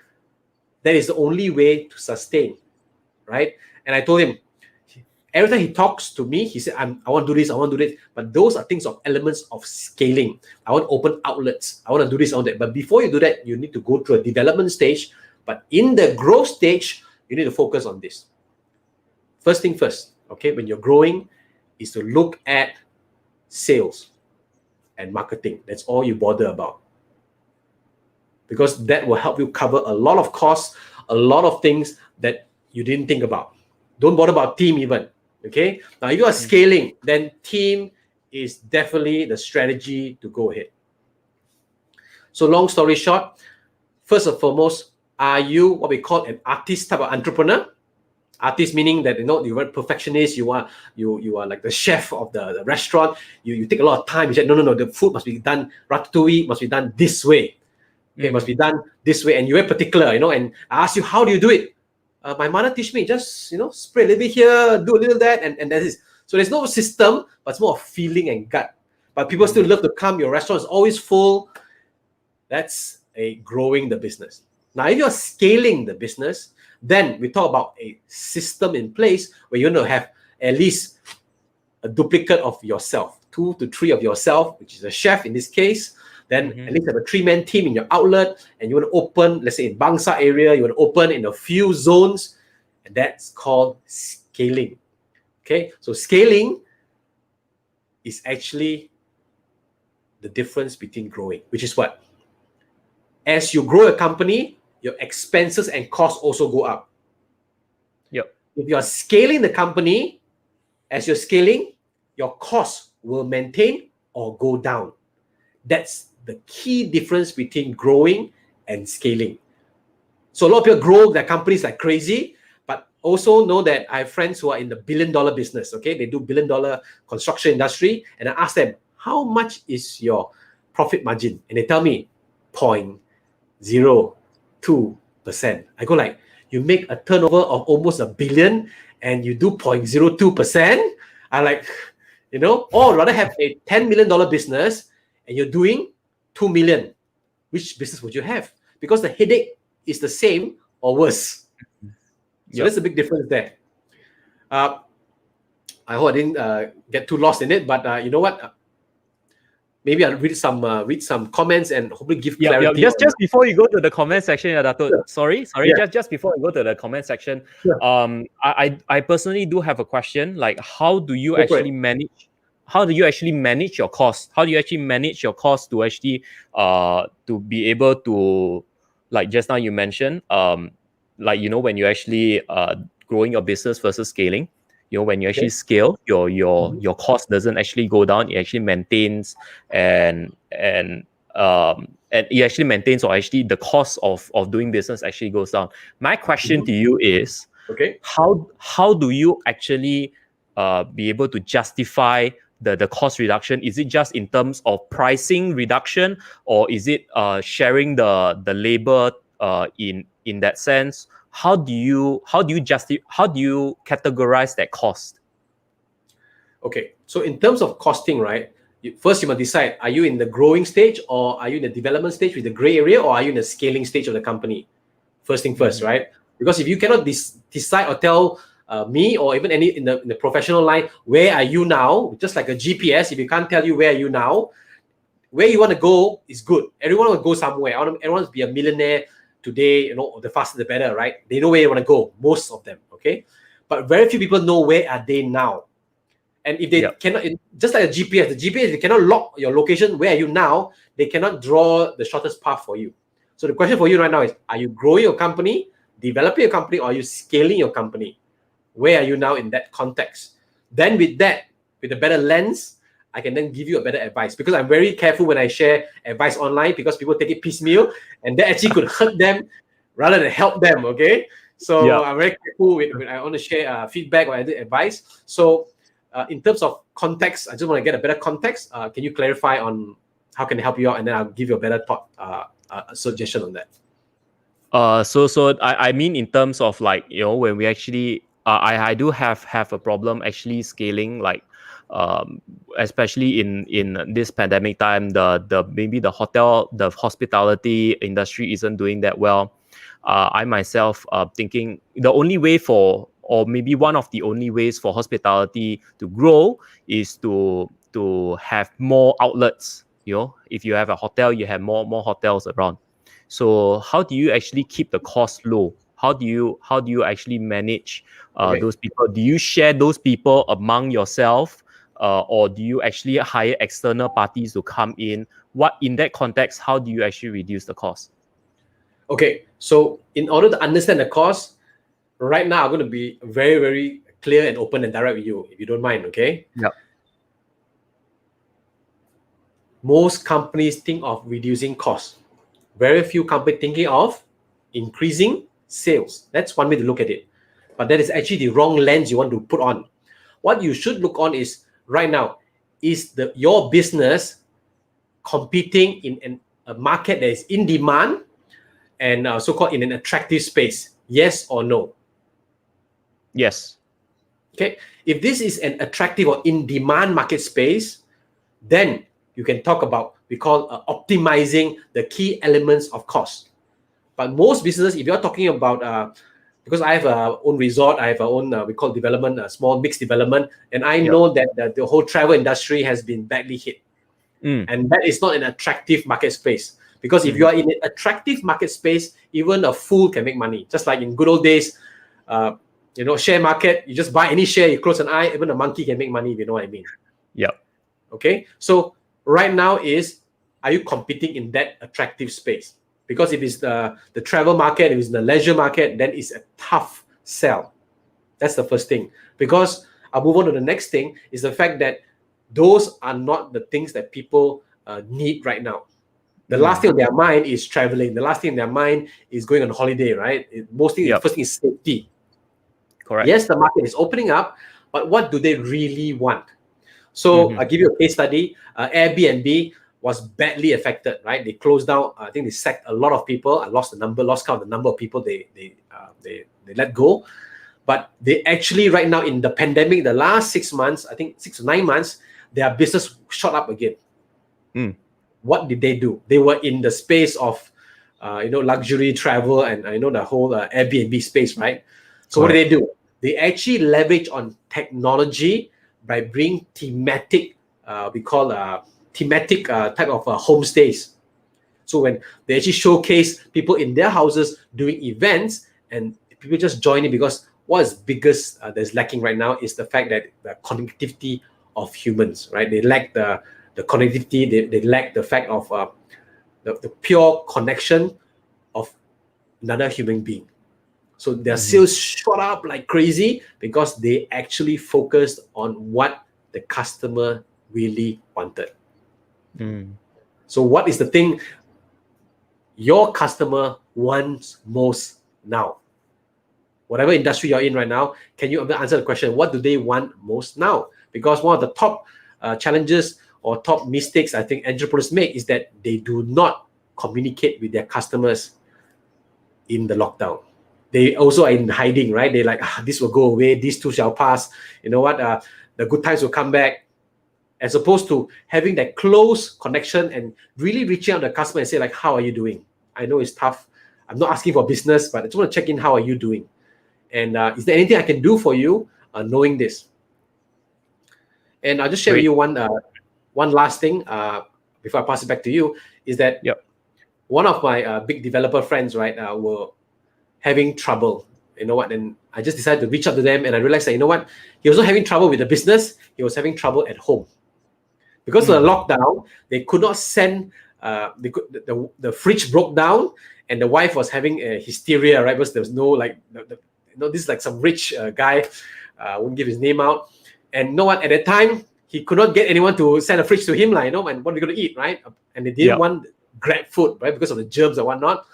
that is the only way to sustain, right? And I told him, every time he talks to me, he said, I want to do this, I want to do this. But those are things of elements of scaling. I want to open outlets. I want to do this, I want that. But before you do that, you need to go through a development stage. But in the growth stage, you need to focus on this. First thing first, okay, when you're growing, is to look at sales and marketing. That's all you bother about. Because that will help you cover a lot of costs, a lot of things that you didn't think about. Don't bother about team even. Okay, now if you are scaling, then team is definitely the strategy to go ahead. So long story short, first and foremost, are you what we call an artist type of entrepreneur? Artist meaning that you're a perfectionist, you are like the chef of the restaurant, you take a lot of time, you say, no, the food must be done, ratatouille must be done this way. Okay, it must be done this way, and you're particular, and I ask you, how do you do it? My mother teach me, just spray a little bit here, do a little that, and that is. So there's no system, but it's more of feeling and gut. But people still love to come. Your restaurant is always full. That's a growing the business. Now, if you're scaling the business, then we talk about a system in place where you're going to have at least a duplicate of yourself, 2 to 3 of yourself, which is a chef in this case. Then at least have a 3-man team in your outlet, and you want to open, let's say in Bangsa area, you want to open in a few zones, and that's called scaling. Okay, so scaling is actually the difference between growing, which is what? As you grow a company, your expenses and costs also go up. Yep. If you're scaling the company, as you're scaling, your costs will maintain or go down. That's the key difference between growing and scaling. So a lot of people grow their companies like crazy, but also know that I have friends who are in the billion-dollar business, okay? They do billion-dollar construction industry, and I ask them, how much is your profit margin? And they tell me 0.02%. I go like, you make a turnover of almost $1 billion and you do 0.02%? I like, or rather have a $10 million business and you're doing 2 million, which business would you have? Because the headache is the same or worse. So that's a big difference there. I hope I didn't get too lost in it, but you know what? Maybe I'll read some comments and hopefully give clarity. Just before you go to the comment section, Dato, Sure. sorry. Yeah. Just before I go to the comment section, Sure. I personally do have a question. Like, how do you actually manage your costs? How do you actually manage your costs to actually to be able to, like just now you mentioned, like when you actually growing your business versus scaling, when you actually scale, your cost doesn't actually go down, it actually maintains, and it actually maintains, or actually the cost of doing business actually goes down. My question to you is, how do you actually be able to justify the cost reduction? Is it just in terms of pricing reduction, or is it sharing the labor in that sense? How do you categorize that cost? Okay, so in terms of costing, right? First, you must decide: are you in the growing stage, or are you in the development stage with the gray area, or are you in the scaling stage of the company? First thing first, right? Because if you cannot decide or tell me or even any in the professional line, where are you now? Just like a GPS, if you can't tell you where are you now, where you want to go is good. Everyone will go somewhere. Everyone wants to be a millionaire today, the faster the better, right? They know where they want to go, most of them, okay? But very few people know where are they now. And if they cannot, just like a GPS, the GPS, they cannot lock your location, where are you now, they cannot draw the shortest path for you. So the question for you right now is, are you growing your company, developing your company, or are you scaling your company? Where are you now in that context? Then with that, with a better lens, I can then give you a better advice, because I'm very careful when I share advice online, because people take it piecemeal and that actually could hurt them rather than help them, okay? So I'm very careful when I want to share feedback or advice. So in terms of context, I just want to get a better context. Can you clarify on how can I help you out, and then I'll give you a better thought, suggestion on that. So I mean, in terms of like, when we actually I do have a problem actually scaling, like especially in this pandemic time, the maybe the hospitality industry isn't doing that well. I myself thinking the only way for, or maybe one of the only ways for hospitality to grow is to have more outlets. If you have a hotel, you have more hotels around. So how do you actually keep the cost low? How do you actually manage those people? Do you share those people among yourself, or do you actually hire external parties to come in? What, in that context, how do you actually reduce the cost? Okay, so in order to understand the cost, right now I'm going to be very, very clear and open and direct with you, if you don't mind, okay? Yeah. Most companies think of reducing costs. Very few companies thinking of increasing sales. That's one way to look at it. But that is actually the wrong lens you want to put on. What you should look on is, right now, is your business competing in a market that is in demand and so-called in an attractive space? Yes or no? Yes. Okay. If this is an attractive or in-demand market space, then you can talk about, we call optimizing the key elements of cost. But most businesses, if you're talking about, because I have a own resort, I have our own, we call development, a small mixed development, and I know that the whole travel industry has been badly hit. And that is not an attractive market space. Because if you are in an attractive market space, even a fool can make money. Just like in good old days, share market, you just buy any share, you close an eye, even a monkey can make money, if you know what I mean. Yeah. Okay, so right now are you competing in that attractive space? Because if it's the travel market, if it's the leisure market, then it's a tough sell. That's the first thing. Because I'll move on to the next thing, is the fact that those are not the things that people need right now. The last thing on their mind is traveling. The last thing on their mind is going on holiday, right? The first thing is safety. Correct. Yes, the market is opening up, but what do they really want? So I'll give you a case study. Airbnb was badly affected, right? They closed down. I think they sacked a lot of people. I lost count of the number of people they let go. But they actually, right now in the pandemic, the last 6 months, I think 6 to 9 months, their business shot up again. What did they do? They were in the space of, luxury travel and the whole Airbnb space, right? So what do they do? They actually leverage on technology by bringing thematic, thematic type of homestays. So when they actually showcase people in their houses doing events, and people just join in, because what is biggest that's lacking right now is the fact that the connectivity of humans, right? They lack the connectivity. They lack the fact of the pure connection of another human being. So their sales shot up like crazy because they actually focused on what the customer really wanted. So what is the thing your customer wants most now? Whatever industry you're in right now, can you answer the question, what do they want most now? Because one of the top challenges or top mistakes I think entrepreneurs make is that they do not communicate with their customers in the lockdown. They also are in hiding, right? They're like, this will go away, this too shall pass. You know what? The good times will come back. As opposed to having that close connection and really reaching out to the customer and say, like, how are you doing? I know it's tough. I'm not asking for business, but I just want to check in. How are you doing? And is there anything I can do for you knowing this? And I'll just share with you one last thing. before I pass it back to you, is that one of my big developer friends, right, were having trouble. You know what? And I just decided to reach out to them, and I realized that, you know what? He was not having trouble with the business. He was having trouble at home. Because of the lockdown, they could not send, the fridge broke down, and the wife was having a hysteria, right? Because there was no, like, this is like some rich guy, won't give his name out. And you know what? At that time, he could not get anyone to send a fridge to him, like, and what are we going to eat, right? And they didn't want Grab food, right? Because of the germs and whatnot.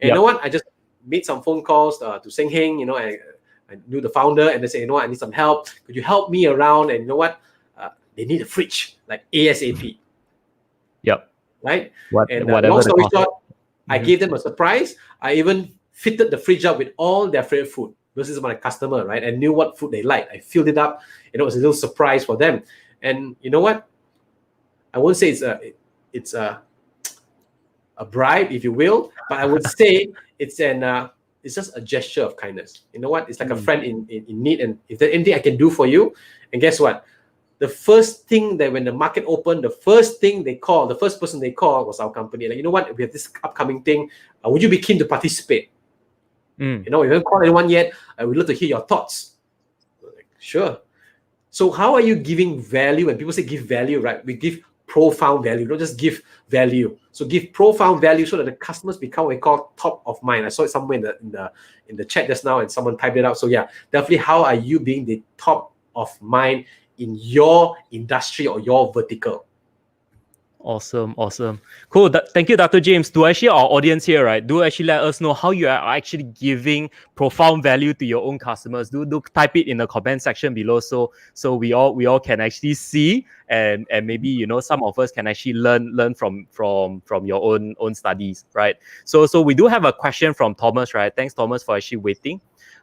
And you know what? I just made some phone calls to Seng Heng, I knew the founder, and they said, you know what, I need some help. Could you help me around? And you know what? They need a fridge, like ASAP. Right? Long story short, I gave them a surprise. I even fitted the fridge up with all their favorite food. This is my customer, right? I knew what food they liked. I filled it up, and it was a little surprise for them. And you know what? I won't say it's a bribe, if you will, but I would say it's just a gesture of kindness. You know what? It's like a friend in need, and if there's anything I can do for you, and guess what? The first thing that when the market opened, the first person they called was our company. Like, you know what? We have this upcoming thing. Would you be keen to participate? We haven't called anyone yet. I would love to hear your thoughts. Like, sure. So how are you giving value? When people say give value, right? We give profound value, don't just give value. So give profound value so that the customers become what we call top of mind. I saw it somewhere in the chat just now, and someone typed it out. So yeah, definitely, how are you being the top of mind in your industry or your vertical? Awesome. Cool. Thank you, Dr. James. To actually our audience here, right, do actually let us know how you are actually giving profound value to your own customers. Do type it in the comment section below, so we all can actually see, and maybe some of us can actually learn from your own studies, right? So we do have a question from Thomas, right? Thanks, Thomas, for actually waiting.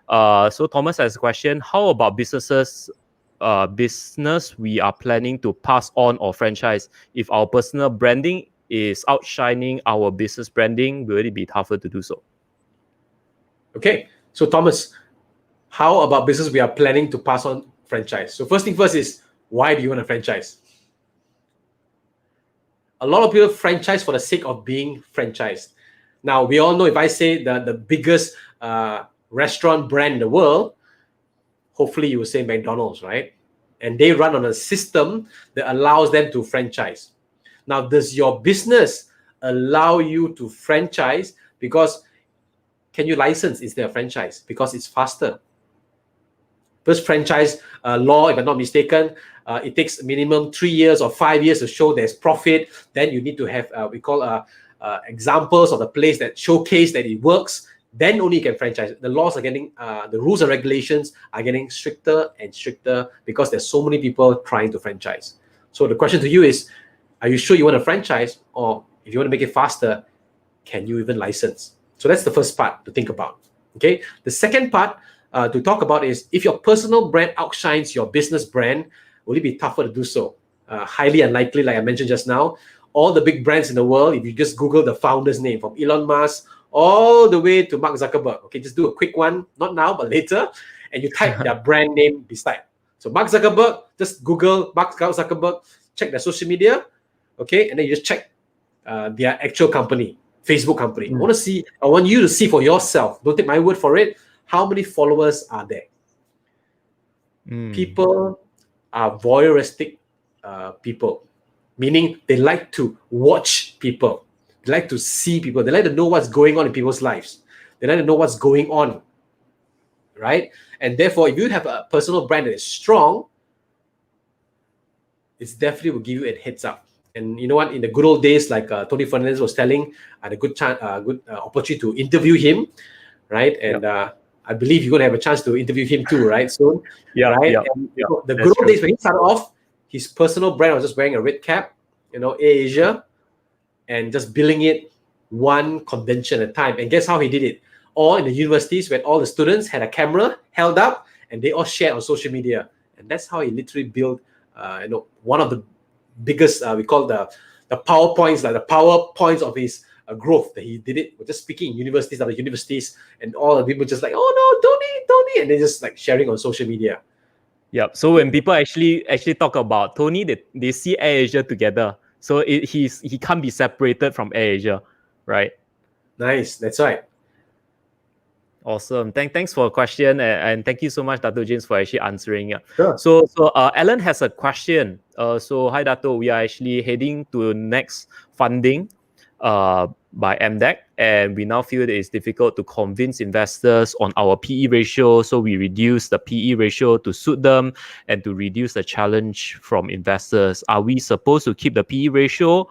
So Thomas has a question: how about business we are planning to pass on or franchise? If our personal branding is outshining our business branding, will it be tougher to do so? Okay, so Thomas, how about business we are planning to pass on franchise? So first thing first is, why do you want a franchise? A lot of people franchise for the sake of being franchised. Now, we all know, if I say the biggest restaurant brand in the world, hopefully you will say McDonald's, right? And they run on a system that allows them to franchise. Now, does your business allow you to franchise? Because can you license instead of franchise? Because it's faster. First franchise law, if I'm not mistaken, it takes minimum 3 years or 5 years to show there's profit. Then you need to have we call examples of the place that showcase that it works. Then only you can franchise. The laws are getting, the rules and regulations are getting stricter and stricter because there's so many people trying to franchise. So the question to you is, are you sure you want a franchise? Or if you want to make it faster, can you even license? So that's the first part to think about. Okay. The second part to talk about is, if your personal brand outshines your business brand, will it be tougher to do so? Highly unlikely, like I mentioned just now. All the big brands in the world, if you just Google the founder's name, from Elon Musk all the way to Mark Zuckerberg. Okay, just do a quick one, not now, but later, and you type their brand name beside. So Mark Zuckerberg, just Google Mark Zuckerberg, check their social media, okay, and then you just check their actual company, Facebook company. I want you to see for yourself. Don't take my word for it. How many followers are there? People are voyeuristic people, meaning they like to watch people. They like to see people. They like to know what's going on in people's lives. They like to know what's going on, right? And therefore, if you have a personal brand that is strong, it definitely will give you a heads up. And you know what? In the good old days, like Tony Fernandez was telling, I had a good opportunity to interview him, right? And I believe you're going to have a chance to interview him too, right? Soon, right? The good old days when he started off, his personal brand was just wearing a red cap, AirAsia, and just billing it one convention at a time. And guess how he did it? All in the universities, when all the students had a camera held up and they all shared on social media. And that's how he literally built, one of the biggest, we call the PowerPoints, like the PowerPoints of his growth that he did it. We're just speaking in universities after universities, and all the people just like, oh no, Tony, and they're just like sharing on social media. Yeah. So when people actually talk about Tony, they see AirAsia together. So he can't be separated from AirAsia, right? Nice. That's right. Awesome. Thanks for a question, and thank you so much, Dato James, for actually answering it. Sure. So Alan has a question. So hi Dato, we are actually heading to next funding by MDEC, and we now feel that it's difficult to convince investors on our PE ratio. So we reduce the PE ratio to suit them and to reduce the challenge from investors. Are we supposed to keep the PE ratio,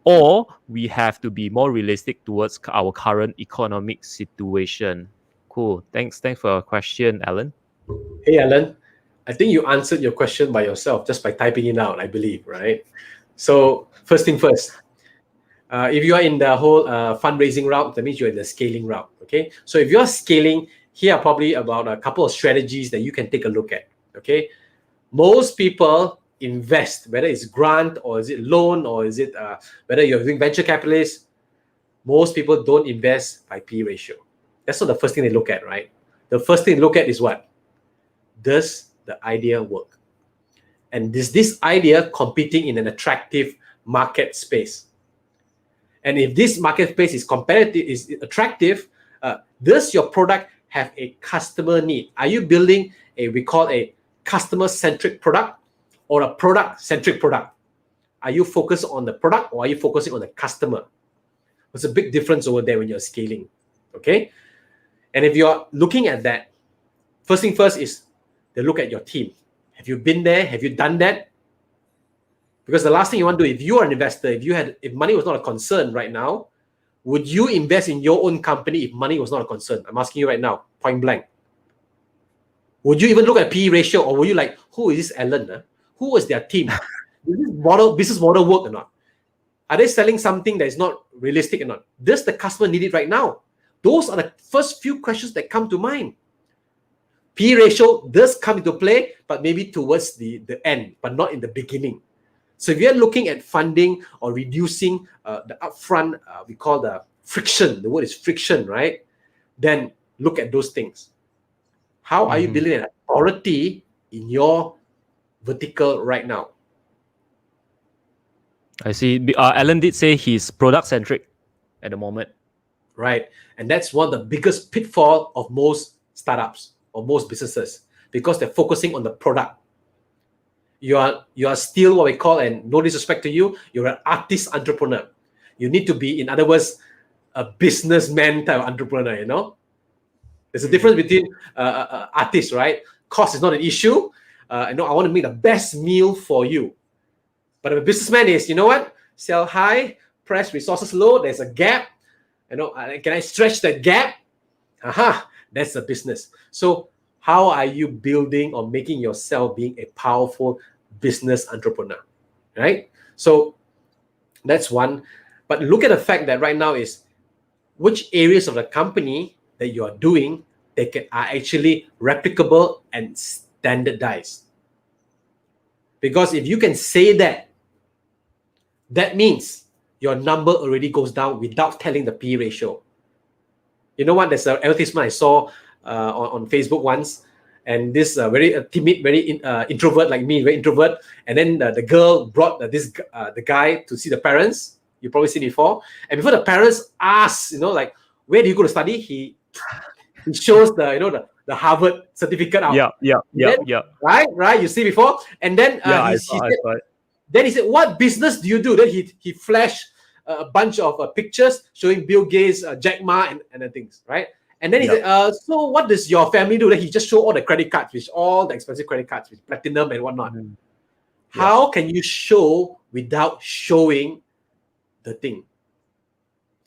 or we have to be more realistic towards our current economic situation? Cool. Thanks for your question, Alan. Hey, Alan. I think you answered your question by yourself just by typing it out, I believe, right? So first thing first, if you are in the whole fundraising route, that means you're in the scaling route, okay? So if you're scaling, here are probably about a couple of strategies that you can take a look at, okay? Most people invest, whether it's grant or is it loan or is it whether you're doing venture capitalists, most people don't invest by P ratio. That's not the first thing they look at, right? The first thing they look at is what? Does the idea work? And is this idea competing in an attractive market space? And if this market space is competitive, is attractive, does your product have a customer need? Are you building we call a customer-centric product or a product-centric product? Are you focused on the product or are you focusing on the customer? There's a big difference over there when you're scaling, okay? And if you're looking at that, first thing first is they look at your team. Have you been there? Have you done that? Because the last thing you want to do, if you are an investor, if money was not a concern right now, would you invest in your own company if money was not a concern? I'm asking you right now, point blank. Would you even look at PE ratio, or were you like, who is this Alan? Huh? Who was their team? Does this business model work or not? Are they selling something that is not realistic or not? Does the customer need it right now? Those are the first few questions that come to mind. P ratio does come into play, but maybe towards the end, but not in the beginning. So if you're looking at funding or reducing the upfront, we call the friction, the word is friction, right? Then look at those things. How are you building an authority in your vertical right now? I see. Alan did say he's product-centric at the moment. Right. And that's one of the biggest pitfall of most startups or most businesses, because they're focusing on the product. You are still what we call, and no disrespect to you, you're an artist entrepreneur. You need to be, in other words, a businessman type of entrepreneur, you know? There's a difference between artists, right? Cost is not an issue. I want to make the best meal for you. But if a businessman is, you know what? Sell high, press resources low, there's a gap. Can I stretch that gap? That's a business. So how are you building or making yourself being a powerful business entrepreneur, right? So that's one. But look at the fact that right now is which areas of the company that you are doing are actually replicable and standardized. Because if you can say that, that means your number already goes down without telling the P ratio. You know what? There's an advertisement I saw on Facebook once, and this very timid, very introvert like me, very introvert. And then the girl brought the guy to see the parents. You probably seen it before. And before the parents ask, like, where do you go to study? He shows the Harvard certificate out. Yeah. Right. You see before, and then I saw it. Then he said, "What business do you do?" Then he flashed a bunch of pictures showing Bill Gates, Jack Ma, and the things, right? And then he said, "So what does your family do?" Then he just showed all the credit cards, which all the expensive credit cards, with platinum and whatnot. How can you show without showing the thing?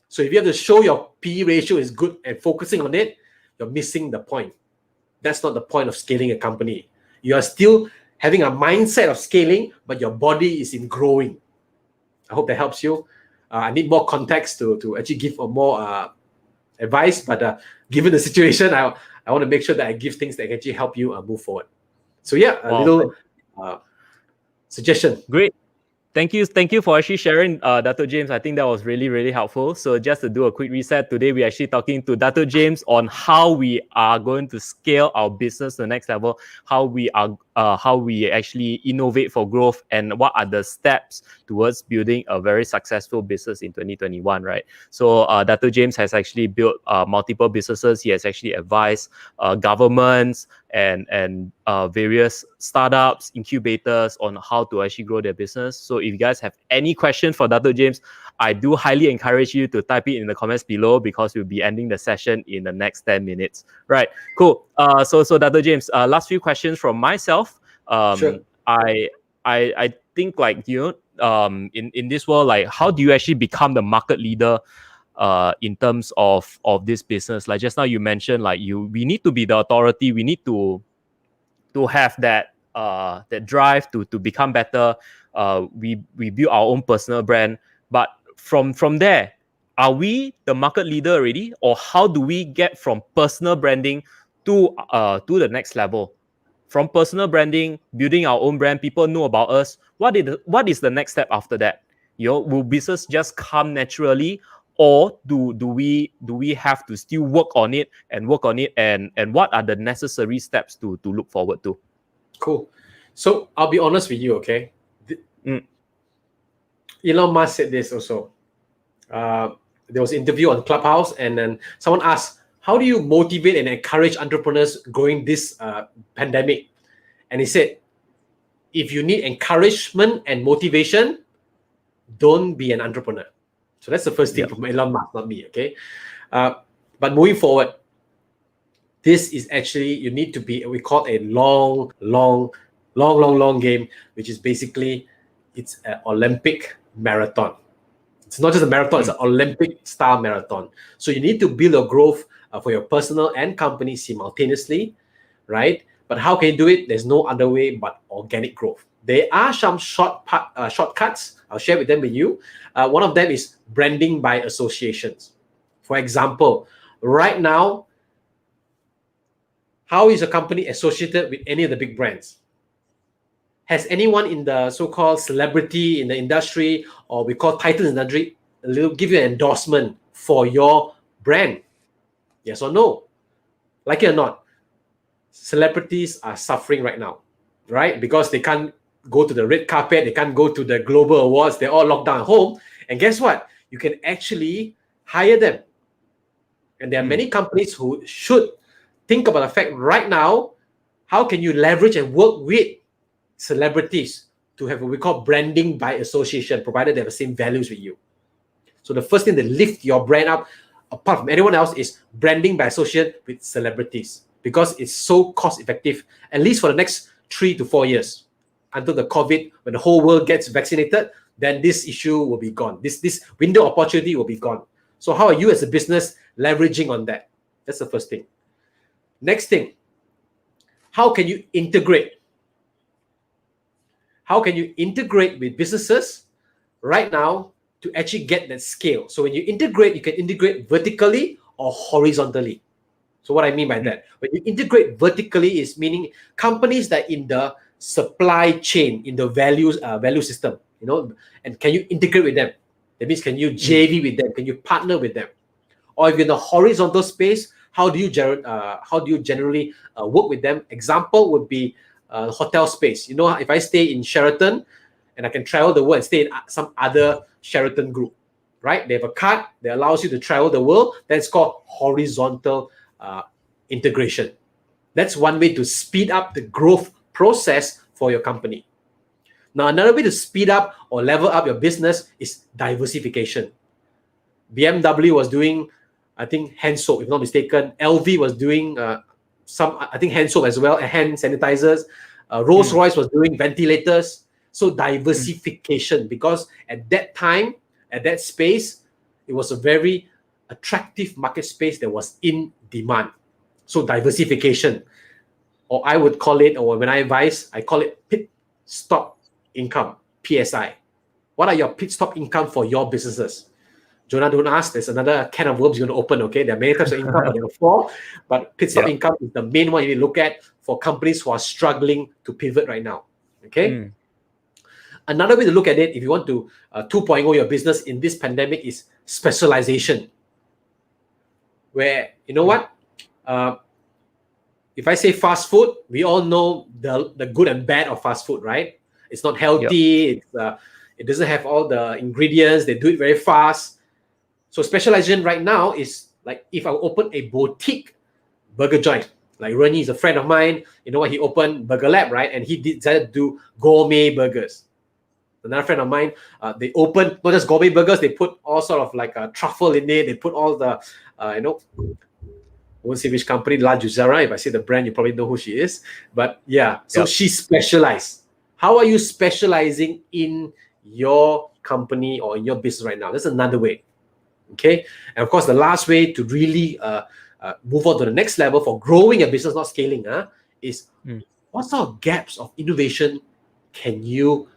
So if you have to show your P ratio is good and focusing on it, you're missing the point. That's not the point of scaling a company. You are still having a mindset of scaling, but your body is in growing. I hope that helps you. I need more context to actually give more advice, but given the situation, I want to make sure that I give things that can actually help you move forward. So little suggestion. Great. Thank you for actually sharing, Dr. James. I think that was really, really helpful. So just to do a quick reset, today we're actually talking to Dr. James on how we are going to scale our business to the next level, how we actually innovate for growth, and what are the steps towards building a very successful business in 2021, right? So Dr. James has actually built multiple businesses. He has actually advised governments and various startups, incubators on how to actually grow their business. So if you guys have any questions for Dr. James, I do highly encourage you to type it in the comments below because we'll be ending the session in the next 10 minutes. Right, cool. So Dr. James, last few questions from myself. Sure. I think like in this world, like how do you actually become the market leader in terms of this business? Like just now you mentioned, like we need to be the authority. We need to have that drive to become better. We build our own personal brand, but from there, are we the market leader already, or how do we get from personal branding to the next level? From personal branding, building our own brand, people know about us. What is the next step after that? Will business just come naturally, or do we have to still work on it and what are the necessary steps to look forward to? Cool. So I'll be honest with you, okay? Mm. Elon Musk said this also. There was an interview on Clubhouse, and then someone asked, how do you motivate and encourage entrepreneurs during this pandemic? And he said, if you need encouragement and motivation, don't be an entrepreneur. So that's the first thing from Elon Musk, not me, okay? But moving forward, this is actually, you need to be, we call a long game, which is basically, it's an Olympic marathon. It's not just a marathon, it's an Olympic style marathon. So you need to build your growth for your personal and company simultaneously, right? But how can you do it? There's no other way but organic growth. There are some shortcuts. I'll share with them with you. One of them is branding by associations. For example, right now, how is a company associated with any of the big brands? Has anyone in the so-called celebrity in the industry, or we call titles in the industry, give you an endorsement for your brand? Yes or no? Like it or not, celebrities are suffering right now, right? Because they can't go to the red carpet, they can't go to the global awards, they're all locked down at home. And guess what? You can actually hire them. And there are many companies who should think about the fact right now, how can you leverage and work with celebrities to have what we call branding by association, provided they have the same values with you. So the first thing that lift your brand up, apart from anyone else, is branding by association with celebrities, because it's so cost effective, at least for the next 3 to 4 years, until the COVID, when the whole world gets vaccinated, then this issue will be gone. This window of opportunity will be gone. So how are you as a business leveraging on that? That's the first thing. Next thing, how can you integrate? How can you integrate with businesses right now to actually get that scale? So when you integrate, you can integrate vertically or horizontally. So what I mean by that, when you integrate vertically, is meaning companies that in the supply chain, in the value system, and can you integrate with them? That means, can you JV with them? Can you partner with them? Or if you're in the horizontal space, how do you generally work with them? Example would be hotel space. If I stay in Sheraton and I can travel the world and stay in some other Sheraton group, right? They have a card that allows you to travel the world. That's called horizontal integration. That's one way to speed up the growth process for your company. Now, another way to speed up or level up your business is diversification. BMW was doing, I think, hand soap, if not mistaken. LV was doing some, I think, hand soap as well, hand sanitizers. Rolls-Royce was doing ventilators. So diversification, because at that time, at that space, it was a very attractive market space that was in demand. So diversification, or I would call it, or when I advise, I call it pit stop income, PSI. What are your pit stop income for your businesses? Jonah, don't ask. There's another can of worms you're going to open, okay? There are many types of income, but there are 4. But pit stop income is the main one you need to look at for companies who are struggling to pivot right now, okay? Another way to look at it, if you want to 2.0 your business in this pandemic, is specialization. Where, you know what? If I say fast food, we all know the good and bad of fast food, right? It's not healthy. It doesn't have all the ingredients. They do it very fast. So specialization right now is like if I open a boutique burger joint, like Rennie is a friend of mine. You know what? He opened Burger Lab, right? And he decided to do gourmet burgers. Another friend of mine, they opened not just gourmet burgers, they put all sort of like a truffle in it. They put all the, I won't say which company, La Juzara. If I say the brand, you probably know who she is. But yeah, so she specialized. How are you specializing in your company or in your business right now? That's another way. Okay. And of course, the last way to really move on to the next level for growing a business, not scaling, is what sort of gaps of innovation can you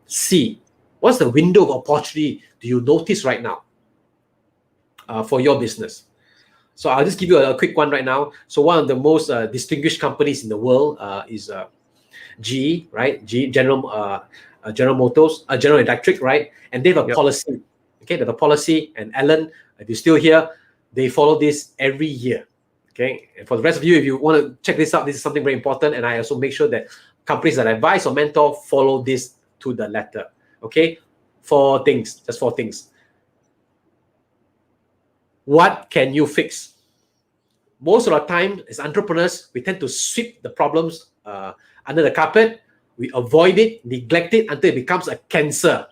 see? What's the window of opportunity do you notice right now for your business? So I'll just give you a quick one right now. So one of the most distinguished companies in the world is GE, right? GE, General Motors, General Electric, right? And they have a policy. Okay, they have a policy. And Alan, if you're still here, they follow this every year. Okay, and for the rest of you, if you want to check this out, this is something very important. And I also make sure that companies that I advise or mentor follow this to the letter. Okay, just four things. What can you fix? Most of the time, as entrepreneurs, we tend to sweep the problems under the carpet. We avoid it, neglect it until it becomes a cancer.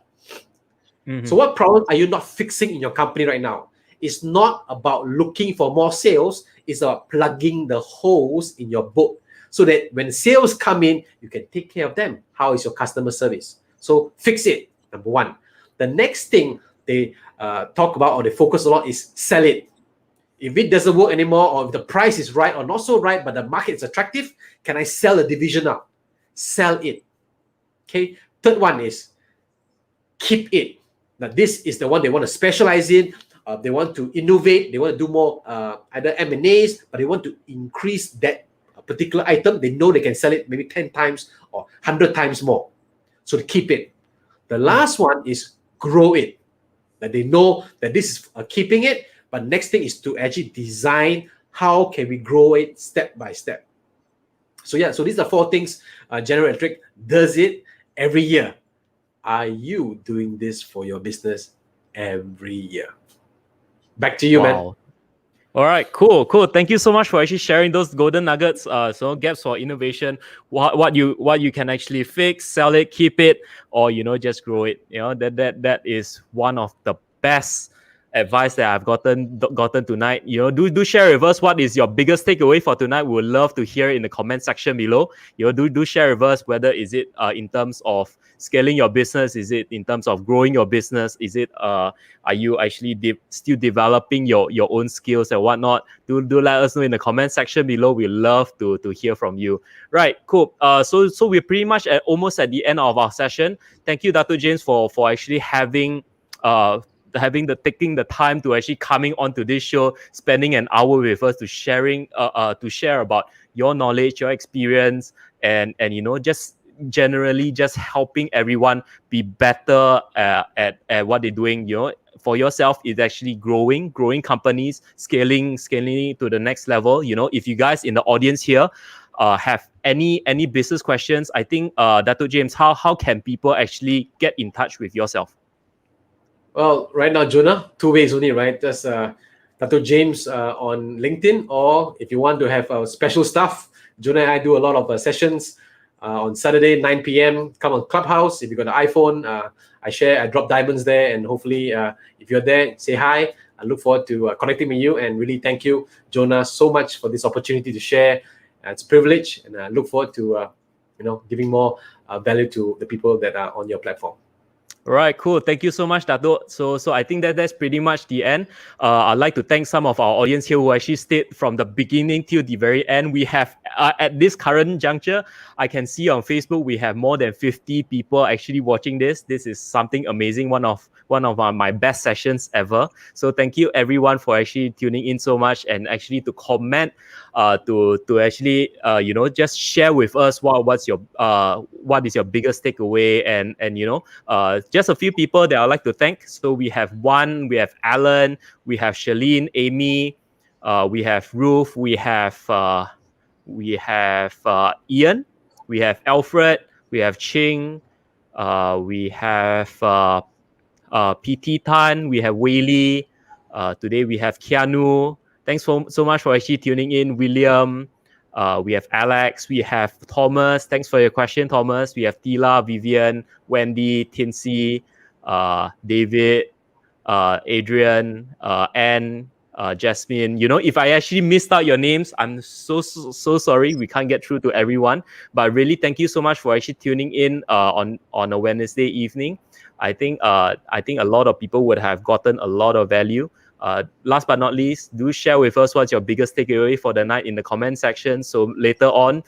So what problem are you not fixing in your company right now? It's not about looking for more sales. It's about plugging the holes in your boat so that when sales come in, you can take care of them. How is your customer service? So fix it, number one. The next thing they talk about or they focus a lot is sell it. If it doesn't work anymore, or if the price is right or not so right, but the market is attractive, can I sell the division out? Sell it. Okay. Third one is keep it. Now, this is the one they want to specialize in. They want to innovate. They want to do more either M&As, but they want to increase that particular item. They know they can sell it maybe 10 times or 100 times more. So to keep it. The last one is grow it. That they know that this is keeping it, but next thing is to actually design how can we grow it step by step. So yeah, so these are four things General Electric does it every year. Are you doing this for your business every year? Back to you, man. All right, cool. Thank you so much for actually sharing those golden nuggets. So gaps for innovation, what you can actually fix, sell it, keep it, or just grow it. That is one of the best advice that I've gotten tonight. Do share with us what is your biggest takeaway for tonight. We would love to hear it in the comment section below. Do share with us whether is it in terms of scaling your business, is it in terms of growing your business, is it are you actually still developing your own skills and whatnot. Do let us know in the comment section below. We love to hear from you. Right, cool. So we're pretty much almost at the end of our session. Thank you, Dr. James, for actually taking the time to actually coming onto this show, spending an hour with us to share about your knowledge, your experience, and just generally just helping everyone be better at what they're doing. For yourself, it's actually growing companies, scaling to the next level. If you guys in the audience here have any business questions, I think Dr. James, how can people actually get in touch with yourself? Well, right now, Jonah, two ways only, right? Just Dr. James on LinkedIn, or if you want to have special stuff, Jonah and I do a lot of sessions on Saturday, 9 p.m. Come on Clubhouse. If you got an iPhone, I drop diamonds there, and hopefully, if you're there, say hi. I look forward to connecting with you, and really thank you, Jonah, so much for this opportunity to share. It's a privilege, and I look forward to giving more value to the people that are on your platform. All right, cool. Thank you so much, Dato. So I think that's pretty much the end. I'd like to thank some of our audience here who actually stayed from the beginning till the very end. We have at this current juncture, I can see on Facebook we have more than 50 people actually watching this. This is something amazing. One of my best sessions ever. So thank you everyone for actually tuning in so much and actually to comment, to actually just share with us what is your biggest takeaway, and just a few people that I'd like to thank. So we have Alan, we have Shalene, Amy, we have Ruth, we have Ian, we have Alfred, we have Ching, we have PT Tan, we have Whaley, today we have Keanu. Thanks so much for actually tuning in, William. We have Alex, we have Thomas. Thanks for your question, Thomas. We have Tila, Vivian, Wendy, Tinsy, David, Adrian, Anne, Jasmine. If I actually missed out your names, I'm so sorry. We can't get through to everyone, but really thank you so much for actually tuning in on a Wednesday evening. I think a lot of people would have gotten a lot of value. Last but not least, do share with us what's your biggest takeaway for the night in the comment section. So later on,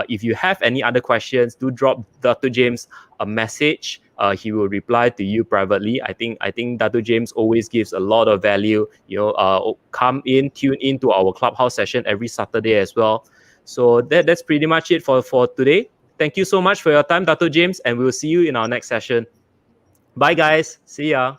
if you have any other questions, do drop Dr. James a message. He will reply to you privately. I think Dr. James always gives a lot of value. Come in, tune in to our clubhouse session every Saturday as well. So that's pretty much it for today. Thank you so much for your time, Dr. James, and we'll see you in our next session. Bye, guys. See ya.